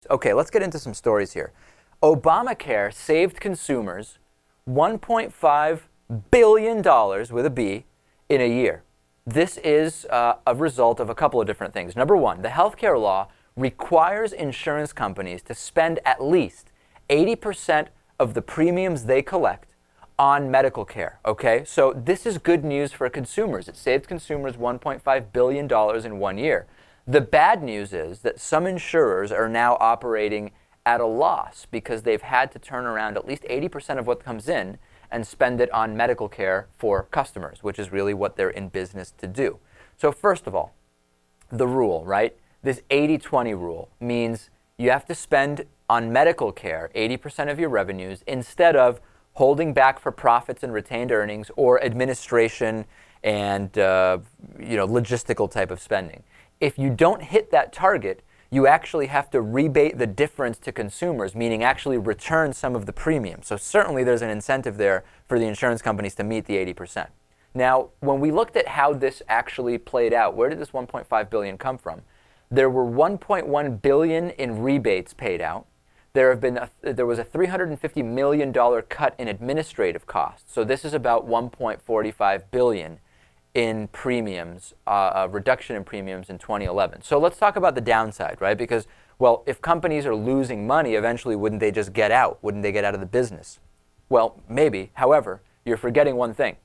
Okay, let's get into some stories here. Obamacare saved consumers $1.5 billion with a B in a year. This is a result of a couple of different things. Number one, the healthcare law requires insurance companies to spend at least 80% of the premiums they collect on medical care, okay? So this is good news for consumers. It saved consumers $1.5 billion in 1 year. The bad news is that some insurers are now operating at a loss because they've had to turn around at least 80% of what comes in and spend it on medical care for customers, which is really what they're in business to do. So first of all, the rule, right? This 80-20 rule means you have to spend on medical care 80% of your revenues instead of holding back for profits and retained earnings or administration and logistical type of spending. If you don't hit that target, you actually have to rebate the difference to consumers, meaning actually return some of the premium. So certainly there's an incentive there for the insurance companies to meet the 80%. Now, when we looked at how this actually played out, where did this $1.5 billion come from? There were $1.1 billion in rebates paid out. There was a $350 million cut in administrative costs. So this is about $1.45 billion in premiums, a reduction in premiums in 2011. So let's talk about the downside, right? Because, well, if companies are losing money, eventually wouldn't they just get out? Wouldn't they get out of the business? Well, maybe. However, you're forgetting one thing.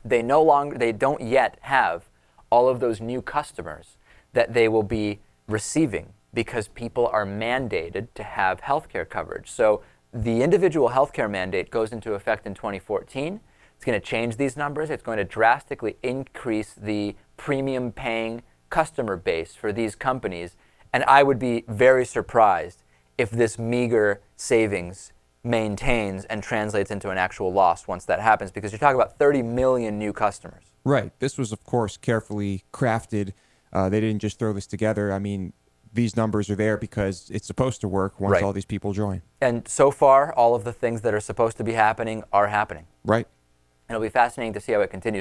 They don't yet have all of those new customers that they will be receiving because people are mandated to have healthcare coverage. So the individual healthcare mandate goes into effect in 2014. It's going to change these numbers. It's going to drastically increase the premium paying customer base for these companies. And I would be very surprised if this meager savings maintains and translates into an actual loss once that happens, because you're talking about 30 million new customers. Right. This was, of course, carefully crafted. They didn't just throw this together. I mean, these numbers are there because it's supposed to work once all these people join. And so far, all of the things that are supposed to be happening are happening. Right. It'll be fascinating to see how it continues.